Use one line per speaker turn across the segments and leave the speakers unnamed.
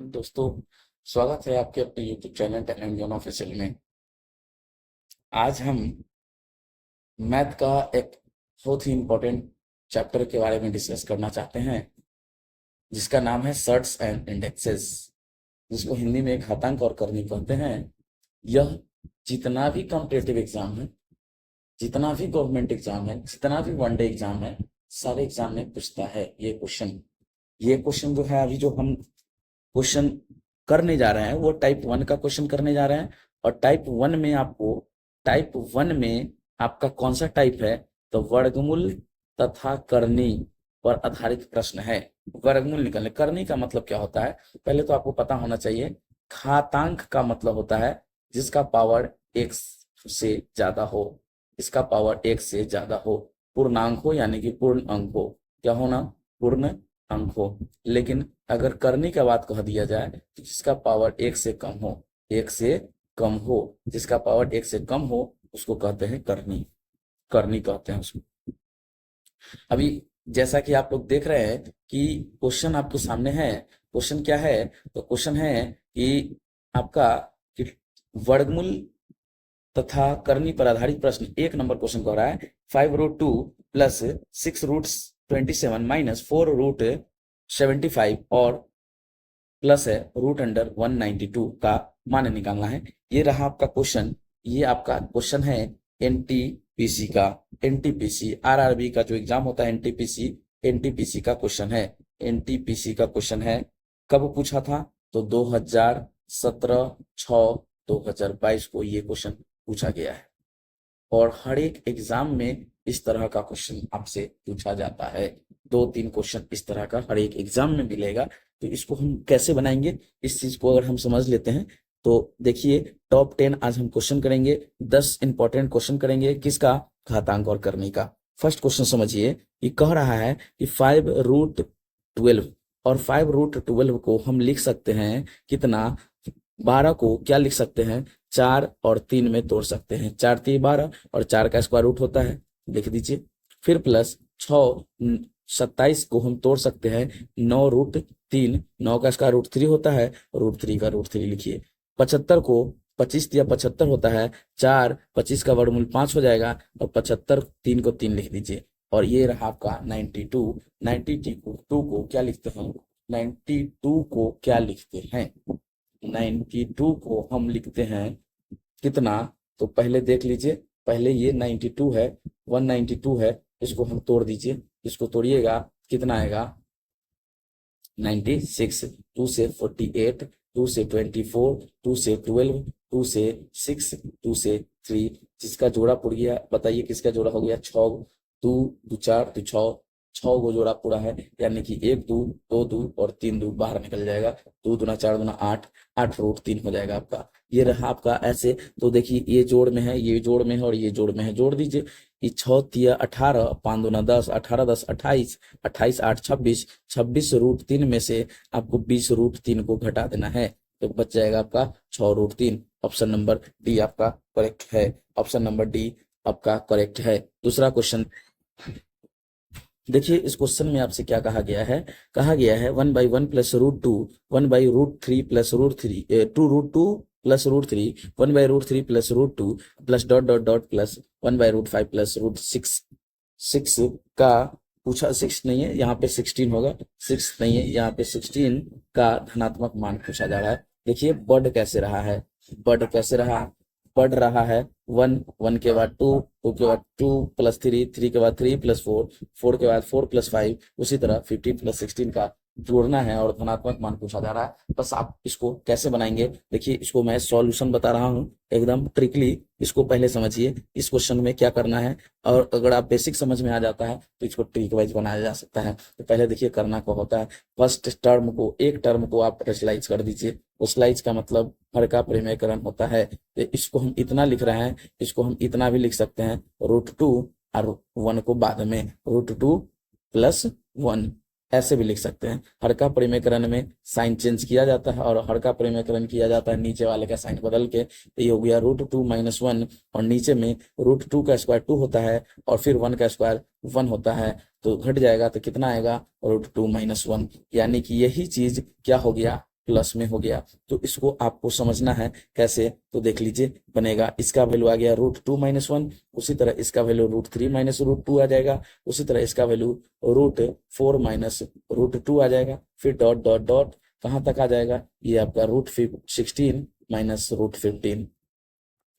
दोस्तों, स्वागत है आपके अपने YouTube channel talent zone official में। आज हम मैथ का एक बहुत ही इम्पोर्टेंट चैप्टर के बारे में डिस्कस करना चाहते हैं, जिसका नाम है सर्ट्स एंड इंडेक्सेस, जिसको हिंदी में घातांक और करनी कहते हैं। यह जितना भी कॉम्पिटिटिव एग्जाम है, जितना भी गवर्नमेंट एग्जाम है, जितना भी वनडे एग्जाम है, सारे एग्जाम में पूछता है ये क्वेश्चन जो है, अभी जो हम क्वेश्चन करने जा रहे हैं वो टाइप 1 का क्वेश्चन करने जा रहे हैं। और टाइप 1 में आपका कौन सा टाइप है, तो वर्गमूल तथा करनी पर आधारित प्रश्न है। वर्गमूल निकलने, करनी का मतलब क्या होता है पहले तो आपको पता होना चाहिए। घातांक का मतलब होता है जिसका पावर 1 से ज्यादा हो, इसका पावर 1 से ज्यादा हो, पूर्णांक हो यानी कि पूर्ण अंक हो। क्या होना? पूर्ण अंक हो। लेकिन अगर करनी का बात कह दिया जाए तो जिसका पावर 1 से कम हो, 1 से कम हो, जिसका पावर 1 से कम हो उसको कहते हैं करनी, करनी कहते हैं उसको। अभी जैसा कि आप लोग देख रहे हैं कि क्वेश्चन आपके सामने है। क्वेश्चन क्या है? तो क्वेश्चन है कि आपका कि वर्गमूल तथा करनी पर आधारित प्रश्न 1 नंबर क्वेश्चन कह रहा है 5√2 प्लस 6√27 माइनस 4√75 और प्लस है √192 का मान निकालना है। ये रहा आपका क्वेश्चन। ये आपका क्वेश्चन है एनटीपीसी का, एनटीपीसी आरआरबी का जो एग्जाम होता है एनटीपीसी का क्वेश्चन है। एनटीपीसी का क्वेश्चन है। कब पूछा था? तो 2017, 6, 2022 को ये क्वेश्चन पूछा गया है। और हर एक एग्जाम में इस तरह का क्वेश्चन आपसे पूछा जाता है। 2-3 क्वेश्चन इस तरह का हर एक एग्जाम में मिलेगा। तो इसको हम कैसे बनाएंगे, इस चीज को अगर हम समझ लेते हैं तो देखिए, टॉप 10 आज हम क्वेश्चन करेंगे। 10 इंपॉर्टेंट क्वेश्चन करेंगे किसका? घातांक और करने का। फर्स्ट क्वेश्चन समझिए, ये कह रहा है कि 5√12 और 5√12 को हम लिख सकते हैं कितना? 12 को क्या लिख सकते हैं? 4 और 3 में तोड़ सकते हैं। 4 3 12 और 4 का स्क्वायर रूट होता है, लिख दीजिए। फिर प्लस 6 27 को हम तोड़ सकते हैं 9√3, 9 का स्क्वायर रूट 3 होता है, √3 का √3 लिखिए। 75 को 25 या 75 होता है 4, 25 का वर्गमूल 5 हो जाएगा और 75 3 को 3 लिख दीजिए। और ये रहा आपका 92 को क्या लिखते हैं? 92 को क्या लिखते हैं? 92 को हम लिखते हैं कितना? तो पहले देख लीजिए, पहले ये 92 है, 192 है, इसको हम तोड़ दीजिए। इसको तोड़िएगा कितना आएगा? 96, 2 से 48, 2 से 24, 2 से 12, 2 से 6, 2 से 3, जिसका जोड़ा पुड़ गया बताइए किसका जोड़ा हो गया? 6, 2 2 4 तो 6, 6 को जोड़ा पूरा है, यानी कि 1 2 2 2 और 3 2 बाहर निकल जाएगा। 2 दूना 4 दूना 8, 8√3 हो जाएगा आपका। ये रहा आपका ऐसे। तो देखिए, ये जोड़ में है, ये जोड़ में है और ये जोड़ में है, जोड़ दीजिए। ये 6 3 18, 5 दूना 10, 18 10 28, 28 8 26, 26√3 में से आपको 20√3 को घटा देना है, तो बच जाएगा आपका 6√3। ऑप्शन नंबर डी आपका करेक्ट है। ऑप्शन नंबर डी आपका करेक्ट है। दूसरा क्वेश्चन देखिए, इस क्वेश्चन में आपसे क्या कहा गया है? कहा गया है 1/1 plus √2, 1/√3 plus √3, 2√2 plus √3, 1/√3 plus √2 plus dot dot dot plus 1/√5 plus √6। 6 का पूछा, 6 नहीं है यहाँ पे, 16 होगा। 6 नहीं है यहाँ पे, 16 का धनात्मक मान पूछा जा रहा है। देखिए बढ़ कैसे रहा है, बढ़ कैसे रहा, बढ़ रहा है। 1 1 के बाद 2, 2 के बाद 2 प्लस 3, 3 के बाद 3 प्लस 4, 4 के बाद 4 प्लस 5, उसी तरह 15 प्लस 16 का जोड़ना है और धनात्मक मान पूछा जा रहा है। बस आप इसको कैसे बनाएंगे, देखिए इसको मैं सॉल्यूशन बता रहा हूँ एकदम ट्रिकली। इसको पहले समझिए इस क्वेश्चन में क्या करना है, और अगर आप बेसिक समझ में आ जाता है तो इसको ट्रिक वाइज बनाया जा सकता है। तो पहले देखिए करना क्या होता है। फर्स्ट टर्म को, एक टर्म को आप रेशलाइज कर दीजिए। रेशलाइज का मतलब हर का परिमेयकरण होता है। तो इसको हम इतना लिख रहे हैं, इसको हम इतना भी लिख सकते हैं, √2 और 1 को बाद में √2 प्लस 1 ऐसे भी लिख सकते हैं। हर का परिमेयकरण में साइन चेंज किया जाता है और हर का परिमेयकरण किया जाता है नीचे वाले का साइन बदल के। तो ये हो गया √2 - 1 और नीचे में √2 का स्क्वायर 2 होता है और फिर 1 का स्क्वायर 1 होता है, तो घट जाएगा। तो कितना आएगा? √2 - 1, यानी कि यही चीज क्या हो गया? प्लस में हो गया। तो इसको आपको समझना है कैसे, तो देख लीजिए बनेगा, इसका वैल्यू आ गया √2 - 1, उसी तरह इसका वैल्यू √3 - √2 आ जाएगा, उसी तरह इसका वैल्यू √4 - √2 आ जाएगा, फिर डॉट डॉट डॉट कहाँ तक आ जाएगा, ये आपका √16 - √15,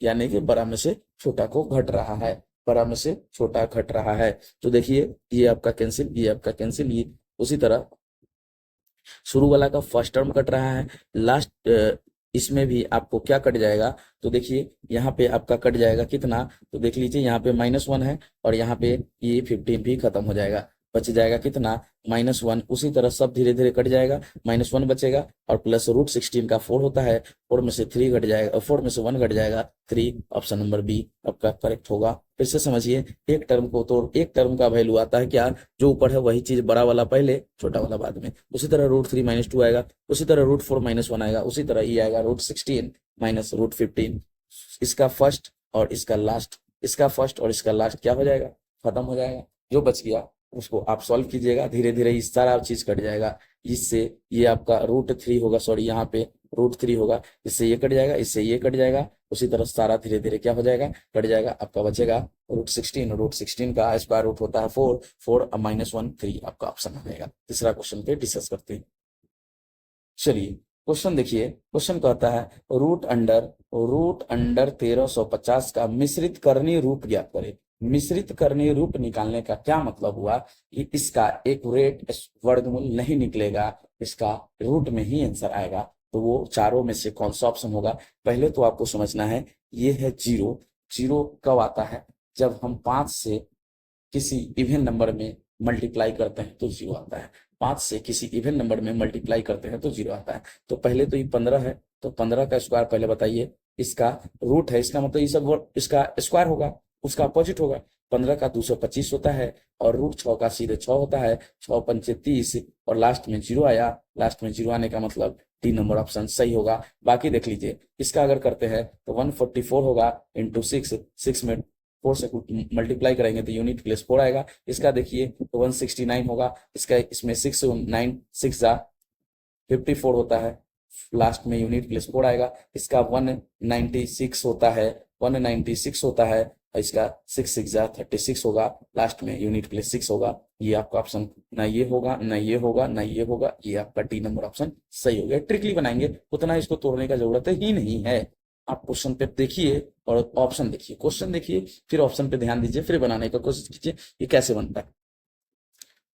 यानी कि बड़ा में से छोटा को घट रहा है, बड़ा में से छोटा घट रहा है। तो देखिए ये आपका कैंसिल, ये आपका कैंसिल, ये उसी तरह शुरू वाला का फर्स्ट टर्म कट रहा है, लास्ट इसमें भी आपको क्या कट जाएगा, तो देखिए यहाँ पे आपका कट जाएगा कितना, तो देख लीजिए यहाँ पे -1 है और यहाँ पे ये 15 भी खत्म हो जाएगा, बच जाएगा कितना -1, उसी तरह सब धीरे धीरे कट जाएगा, -1 बचेगा और प्लस √16 का 4 होता है, 4 में से 3 घट जाएगा, 4 में से 1 घट जाएगा 3, ऑप्शन नंबर बी आपका करेक्ट होगा। फिर से समझिए, एक टर्म को तो एक टर्म का वैल्यू आता है क्या, जो ऊपर है वही चीज बड़ा वाला पहले छोटा वाला बाद में, उसी तरह √3 - 2 आएगा, उसी तरह √4 - 1 आएगा, उसी तरह ये आएगा √16 - √15, इसका फर्स्ट और इसका लास्ट, इसका फर्स्ट और इसका लास्ट क्या हो जाएगा, खत्म हो जाएगा, जो बच गया उसको आप सॉल्व कीजिएगा, धीरे धीरे इस सारा चीज कट जाएगा, इससे ये आपका √3 होगा, सॉरी यहाँ पे √3 होगा, इससे ये कट जाएगा, इससे ये कट जाएगा, उसी तरह सारा धीरे धीरे क्या हो जाएगा, कट जाएगा, आपका बचेगा √16 का स्क्वायर रूट होता है 4, 4 - 1 3 आपका ऑप्शन हो जाएगा। तीसरा क्वेश्चन पे डिस्कस करते हैं। चलिए क्वेश्चन देखिए, क्वेश्चन कहता है रूट अंडर 1350 का मिश्रित करणीय रूप ज्ञात करें। मिश्रित करणीय रूप निकालने का क्या मतलब हुआ कि इसका एक्यूरेट वर्गमूल नहीं निकलेगा, इसका रूट में ही आंसर आएगा, तो वो चारों में से कौन सा ऑप्शन होगा। पहले तो आपको समझना है, ये है 0, 0 कब आता है, जब हम 5 से किसी इवन नंबर में मल्टीप्लाई करते हैं तो 0 आता है, 5 से किसी इवन नंबर में मल्टीप्लाई करते हैं तो 0 आता है। तो पहले तो ये 15 है, तो 15 का स्क्वायर पहले बताइए, इसका रूट है, इसका मतलब ये सब इसका स्क्वायर होगा, उसका अपोजिट होगा, 15 का 225 होता है और रूट 6 का सीधे 6 होता है, 6 पंचे 30 और लास्ट में 0 आया, लास्ट में 0 आने का मतलब डी नंबर ऑप्शन सही होगा। बाकी देख लीजिए, इसका अगर करते हैं तो 144 होगा इंटू 6, 6 में 4 से मल्टीप्लाई करेंगे तो यूनिट प्लेस 4 आएगा, इसका देखिए तो 169 होगा, इसका इसमें 6 9 6 जा 54 होता है, लास्ट में यूनिट प्लेस 4 आएगा, इसका 196 होता है, 196 होता है, इसका 6 6 जा 36 होगा, लास्ट में यूनिट प्लेस 6 होगा। ये आपका ऑप्शन ना ये होगा, ना ये होगा, ना ये होगा, ये आपका डी नंबर ऑप्शन सही हो गया। ट्रिकली बनाएंगे, उतना इसको तोड़ने का जरूरत ही नहीं है। आप क्वेश्चन पे देखिए और ऑप्शन देखिए, क्वेश्चन देखिए फिर ऑप्शन पे ध्यान दीजिए, फिर बनाने का कोशिश कीजिए ये कैसे बनता है।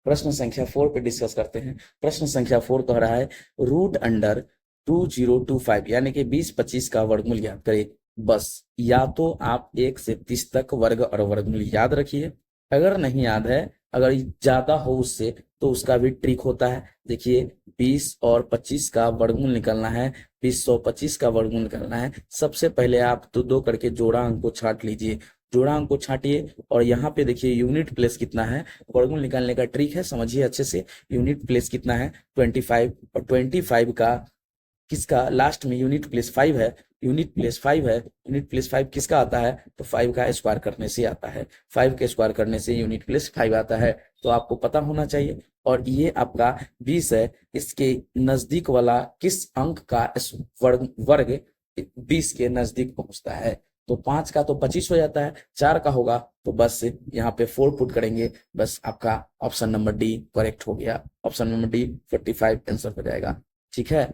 प्रश्न संख्या 4 पे डिस्कस करते हैं। प्रश्न संख्या 4 कह रहा है रूट अंडर 2025 यानी कि 20-25 का वर्गमूल ज्ञात करें। बस या तो आप 1 से 30 तक वर्ग और वर्गमूल याद रखिए, अगर नहीं याद है, अगर ज्यादा हो उससे तो उसका भी ट्रिक होता है। देखिए 20 और 25 का वर्गमूल निकालना है, 20/125 का वर्गमूल निकालना है, सबसे पहले आप दो करके जोड़ा अंक को छांट लीजिए, जोड़ा अंक को छांटिए और यहाँ पे देखिए यूनिट प्लेस कितना है, वर्गमूल निकालने का ट्रिक है, समझिए अच्छे से। यूनिट प्लेस कितना है 25 और 25 का किसका लास्ट में यूनिट प्लेस 5 है, यूनिट प्लेस 5 है, यूनिट प्लेस 5 किसका आता है, तो 5 का स्क्वायर करने से आता है, 5 के स्क्वायर करने से यूनिट प्लेस 5 आता है, तो आपको पता होना चाहिए। और ये आपका 20 है, इसके नजदीक वाला किस अंक का वर्ग 20 के नजदीक पहुंचता है, तो 5 का तो 25 हो जाता है, 4 का होगा तो बस यहाँ पे 4 पुट करेंगे, बस आपका ऑप्शन नंबर डी करेक्ट हो गया, ऑप्शन नंबर डी 45 आंसर हो जाएगा। ठीक है,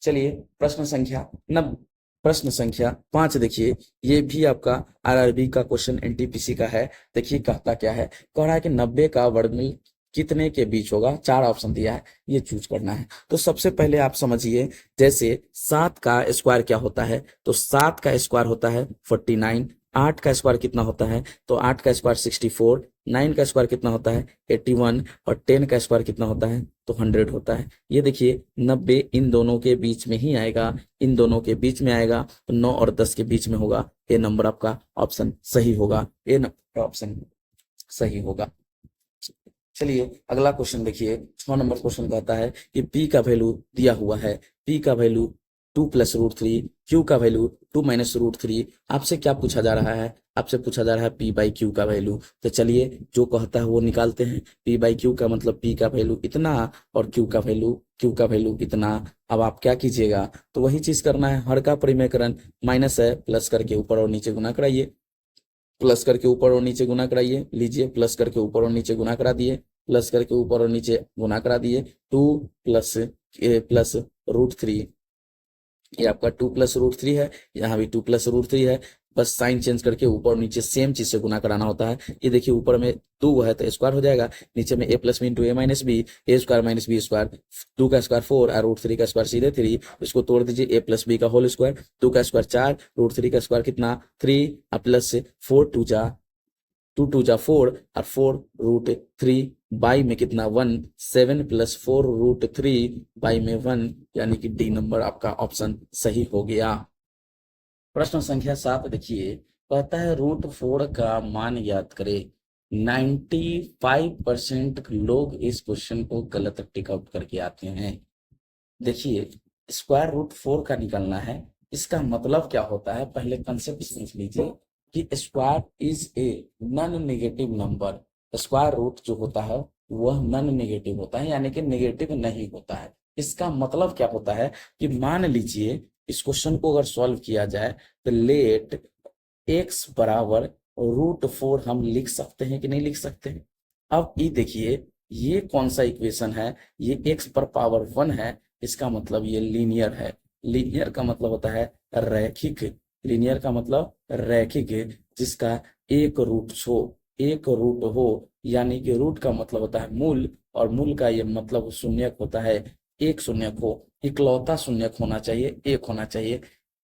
चलिए प्रश्न संख्या 5 देखिए, ये भी आपका आरआरबी का क्वेश्चन एनटीपीसी का है। देखिए कहता क्या है, कह रहा है कि 90 का वर्गमूल कितने के बीच होगा, 4 ऑप्शन दिया है, ये चूज करना है। तो सबसे पहले आप समझिए, जैसे 7 का स्क्वायर क्या होता है, तो 7 का स्क्वायर होता है 49, 8 का स्क्वायर कितना होता है, तो 8 का स्क्वायर 64, 9 का स्क्वायर कितना होता है 81 और 10 का स्क्वायर कितना होता है, तो 100 होता है। ये देखिए 90 इन दोनों के बीच में ही आएगा, इन दोनों के बीच में आएगा, तो 9 और 10 के बीच में होगा, ये नंबर आपका ऑप्शन सही होगा, ये नंबर ऑप्शन सही होगा। चलिए अगला क्वेश्चन देखिए, 6 नंबर क्वेश्चन कहता है कि p का वैल्यू दिया हुआ है, p का value two plus root three, q का value two minus root three. आपसे क्या पूछा जा रहा है? आपसे पूछा जा रहा है पी बाई क्यू का वैल्यू। तो चलिए जो कहता है वो निकालते हैं। पी बाई क्यू का मतलब पी का वैल्यू इतना और क्यू का वैल्यू इतना। अब आप क्या कीजिएगा, तो वही चीज करना है, हर का परिमेयकरण, माइनस है प्लस करके ऊपर और नीचे गुना कराइए, प्लस करके ऊपर और नीचे गुना कराइए, लीजिए प्लस करके ऊपर और नीचे गुना करा दिए, प्लस करके ऊपर और नीचे गुना करा दिए। Two plus plus root three, ये आपका टू प्लस रूट थ्री है, यहाँ भी टू प्लस रूट थ्री है। बस साइन चेंज करके ऊपर और नीचे सेम चीज से गुना कराना होता है। ये देखिए ऊपर में टू है तो स्क्वायर हो जाएगा, नीचे में A plus B into A minus B, A square minus B square, two का स्क्वायर फोर और रूट थ्री का स्क्वायर सीधे थ्री। इसको तोड़ दीजिए, ए प्लस बी का होल स्क्वायर, टू का स्क्वायर चार, रूट थ्री का स्क्वायर कितना थ्री, और प्लस फोर टू जा फोर और फोर रूट थ्री, बाई में कितना one, seven plus four root three by में वन, यानी कि डी नंबर आपका ऑप्शन सही हो गया। प्रश्न संख्या 7 देखिए, कहता है रूट 4 का मान याद करें। 95% लोग इस क्वेश्चन को गलत टिक आउट करके आते हैं। देखिए स्क्वायर रूट 4 का निकालना है, इसका मतलब क्या होता है, पहले कंसेप्ट समझ लीजिए कि square is a non negative number. Square root जो होता है वह नॉन नेगेटिव होता है, यानी कि नेगेटिव नहीं होता है। इसका मतलब क्या होता है कि मान लीजिए इस क्वेश्चन को अगर सॉल्व किया जाए तो लेट एक्स बराबर रूट 4 हम लिख सकते हैं कि नहीं लिख सकते हैं। अब ये देखिए ये कौन सा इक्वेशन है, ये एक्स पर पावर 1 है, इसका मतलब ये लीनियर है। लीनियर का मतलब होता है रैखिक, लीनियर का मतलब रैखिक, जिसका एक रूट हो, यानी कि रूट का मतलब होता है मूल, और मूल का ये मतलब शून्यक होता है, एक शून्यक हो, इकलौता शून्यक होना चाहिए, एक होना चाहिए।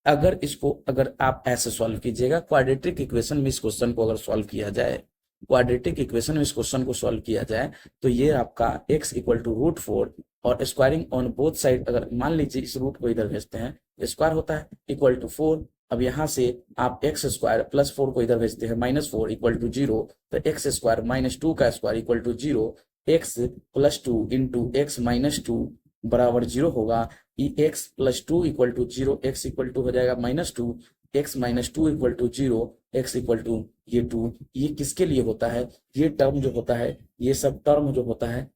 अगर आप ऐसे सॉल्व कीजिएगा, क्वाड्रेटिक इक्वेशन में इस क्वेश्चन को अगर सॉल्व किया जाए, क्वाड्रेटिक इक्वेशन में इस क्वेश्चन को सॉल्व किया जाए तो ये आपका x इक्वल टू रूट 4 और स्क्वायरिंग ऑन बोथ साइड, अगर मान लीजिए इस रूट को इधर भेजते हैं, स्क्वायर होता है इक्वल टू 4। अब यहाँ से आप एक्स स्क्वायर प्लस 4 को इधर भेजते हैं -4 इक्वल टू 0, तो एक्स स्क्वायर माइनस 2 का square equal to 0, x plus 2 into x minus 2 बराबर 0 होगा। X plus 2 equal to 0, x equal to हो जाएगा -2, x minus 2 equal to 0, x equal to ये 2। ये किसके लिए होता है, ये टर्म जो होता है, ये सब टर्म जो होता है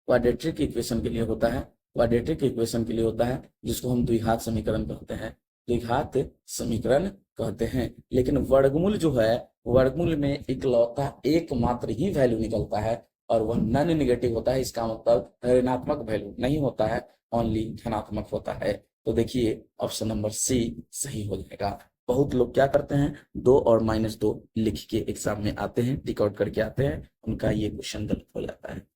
क्वाड्रेटिक इक्वेशन के लिए होता है, क्वाड्रेटिक इक्वेशन के लिए होता है, जिसको हम द्विघात समीकरण कहते हैं, द्विघात समीकरण कहते हैं। लेकिन वर्गमूल जो है, वर्गमूल में इकलौता एकमात्र ही वैल्यू निकलता है और वह नॉन नेगेटिव होता है। इसका मतलब ऋणात्मक वैल्यू नहीं होता है, ओनली धनात्मक होता है। तो देखिए ऑप्शन नंबर सी सही हो जाएगा। बहुत लोग क्या करते हैं, 2 और -2 लिख के एग्जाम में आते हैं, टिक आउट करके आते हैं, उनका ये क्वेश्चन गलत हो जाता है।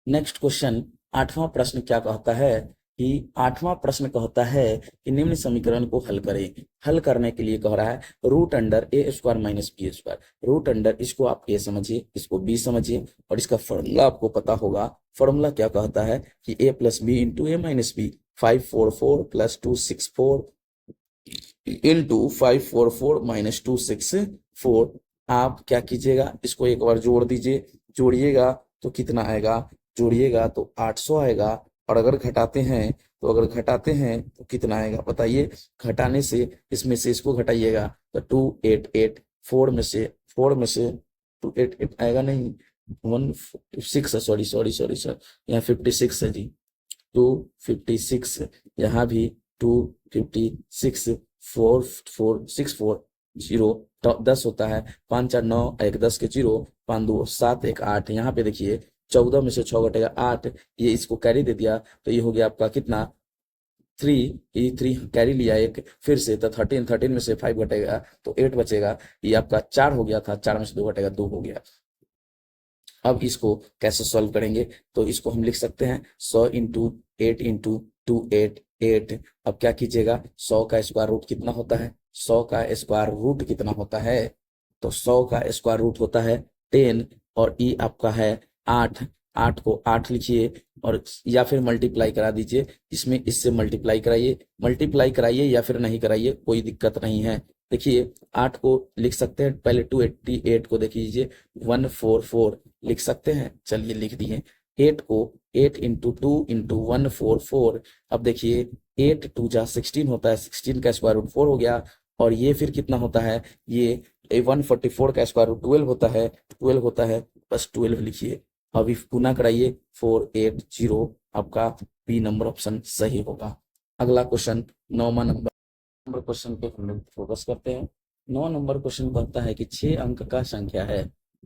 नेक्स्ट क्वेश्चन 8वां प्रश्न क्या कहता है कि 8वां प्रश्न कहता है कि निम्न समीकरण को हल करें। हल करने के लिए कह रहा है root under A square minus B square. Root under, इसको आप ए समझिए, इसको बी समझिए, और इसका फॉर्मूला आपको पता होगा। फॉर्मूला क्या कहता है कि A plus B into A minus B, 544 plus 264 into 544 minus 264। आप क्या कीजिएगा, इसको एक बार जोड़ दीजिए, जोड़िएगा तो कितना आएगा, जोड़िएगा तो 800 आएगा, और अगर घटाते हैं तो कितना आएगा बताइए। घटाने से इसमें से इसको घटाइएगा तो 288, 4 में से 288 आएगा नहीं, 16, सॉरी सर, यहाँ 56 है जी, 256, यहाँ भी 256, 44640, तो 10 होता है, 5 4 9 1 10 के 0, 5 2 7 1 8। यहाँ पे देखिए 14 में से 6 घटेगा 8, ये इसको कैरी दे दिया तो ये हो गया आपका कितना 3, ये 3 कैरी लिया एक फिर से, तो 13 में से 5 घटेगा तो 8 बचेगा, ये आपका 4 हो गया था, 4 में से 2 घटेगा 2 हो गया। अब इसको कैसे सॉल्व करेंगे, तो इसको हम लिख सकते हैं 100 इंटू 8 इंटू 288। अब क्या कीजिएगा, 100 का स्क्वायर रूट कितना होता है, 100 का स्क्वायर रूट कितना होता है, तो 100 का स्क्वायर रूट होता है 10, और ई आपका है 8, 8 को 8 लिखिए और या फिर मल्टीप्लाई करा दीजिए, इसमें इससे मल्टीप्लाई कराइए या फिर नहीं कराइए, कोई दिक्कत नहीं है। देखिए 8 को लिख सकते हैं, पहले 288 को देख लीजिए, 144 लिख सकते हैं, चलिए लिख दिए। 8 को 8 इंटू 2 इंटू 1 4 4। अब देखिए 8 2 जा 16 होता है, 16 का स्क्वायर रूट 4 हो गया। और ये फिर कितना होता है, ये 144 का स्क्वायर रूट 12 होता है, 12 होता है, बस 12 लिखिए। अभी गुना कराइए 480, आपका बी नंबर ऑप्शन सही होगा। अगला क्वेश्चन 9वां नंबर क्वेश्चन पे हम लोग फोकस करते हैं। 9 नंबर क्वेश्चन कहता है कि 6 अंक का संख्या है,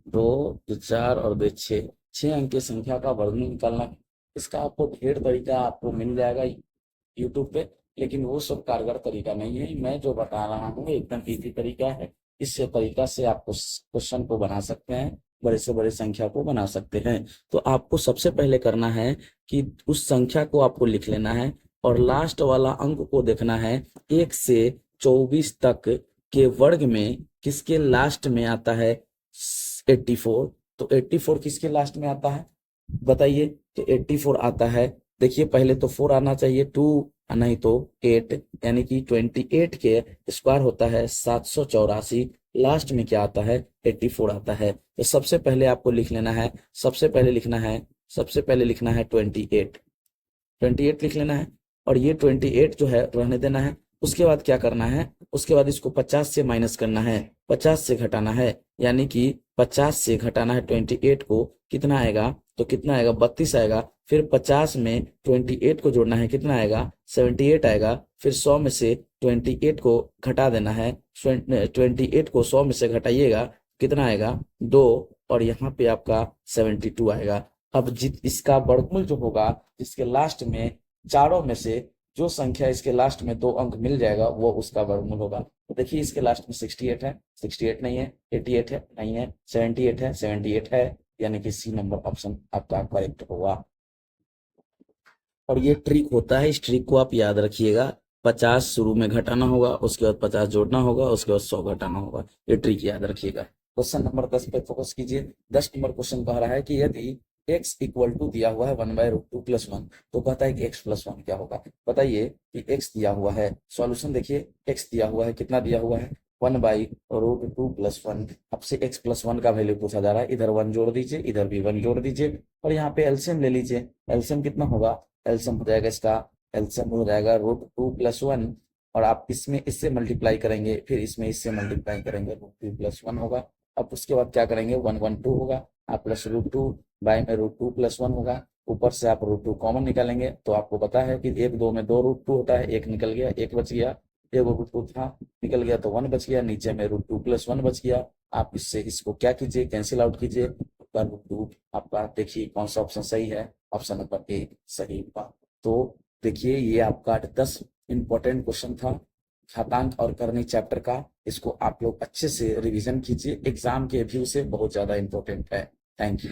2 2 4 और 2 6, 6 अंक की संख्या का वर्गमूल निकालना है। इसका आपको ढेर तरीका आपको मिल जाएगा यूट्यूब पे, लेकिन वो सब कारगर तरीका नहीं है। मैं जो बता रहा हूँ एकदम इजी तरीका है। इस तरीका से आप क्वेश्चन को बना सकते हैं, बड़े से बड़े संख्या को बना सकते हैं। तो आपको सबसे पहले करना है कि उस संख्या को आपको लिख लेना है और लास्ट वाला अंक को देखना है। 1 से 24 तक के वर्ग में किसके लास्ट में आता है 84, तो 84 किसके लास्ट में आता है बताइए। तो 84 आता है, देखिए पहले तो 4 आना चाहिए, 2 नहीं तो 8, यानी कि 28 के स्क्वायर होता है 784, लास्ट में क्या आता है 84 आता है। तो सबसे पहले आपको लिख लेना है, सबसे पहले लिखना है 28, 28 लिख लेना है। और ये 28 जो है रहने देना है। उसके बाद क्या करना है, उसके बाद इसको 50 से माइनस करना है, 50 से घटाना है, यानी कि 50 से घटाना है 28 को, कितना आएगा, तो कितना आएगा 32 आएगा। फिर 50 में 28 को जोड़ना है, कितना आएगा 78 आएगा। फिर 100 में से 28 को घटा देना है, 28 को 100 में से घटाइएगा, कितना आएगा 2, और यहाँ पे आपका 72 आएगा। अब इसका वर्गमूल जो होगा, इसके लास्ट में चारों में से जो संख्या इसके लास्ट में 2 अंक मिल जाएगा वो उसका वर्गमूल होगा। तो देखिए इसके लास्ट में 68 है, 68 नहीं है, 88 है, नहीं है, 78 है, 78 है, यानी कि सी नंबर ऑप्शन आपका करेक्ट होगा। और ये ट्रिक होता है, इस ट्रिक को आप याद रखिएगा। 50 शुरू में घटाना होगा, उसके बाद 50 जोड़ना होगा, उसके बाद 100 घटाना होगा। ये ट्रिक याद रखिएगा। क्वेश्चन नंबर 10 पे फोकस कीजिए। 10 नंबर क्वेश्चन कह रहा है कि यदि x इक्वल टू दिया हुआ है 1/√2 + 1, तो कहता है कि x + 1 क्या होगा। बताइए कि x दिया हुआ है, सॉल्यूशन देखिए, x दिया हुआ है, कितना दिया हुआ है 1/√2 + 1। आपसे x + 1 का वैल्यू पूछा जा रहा है, इधर 1 जोड़ दीजिए, इधर भी 1 जोड़ दीजिए, और यहाँ पे एलसीएम ले लीजिए। एलसीएम कितना होगा, एलसीएम हो जाएगा इसका, एलसीएम हो जाएगा √2 + 1, और आप इसमें इससे मल्टीप्लाई करेंगे, फिर इसमें इससे मल्टीप्लाई करेंगे, √2 + 1 होगा। अब उसके बाद क्या करेंगे, 112 होगा, आप प्लस √2 बाय में √2 + 1 होगा। ऊपर से आप √2 कॉमन निकालेंगे, तो आपको पता है कि 1 2 में 2 √2 होता है, 1 निकल गया, 1 बच गया, एक √2 था निकल गया तो 1 बच गया, नीचे में √2 + 1 बच गया। आप इससे इसको क्या कीजिए, कैंसिल आउट कीजिए, आपका √2, आपका देखिए कौन सा ऑप्शन सही है, ऑप्शन नंबर ए सही होगा। तो देखिए ये आपका 10 इंपॉर्टेंट क्वेश्चन था घातांक और करनी चैप्टर का। इसको आप लोग अच्छे से रिवीजन कीजिए, एग्जाम के व्यू से बहुत ज्यादा इंपॉर्टेंट है। Thank you.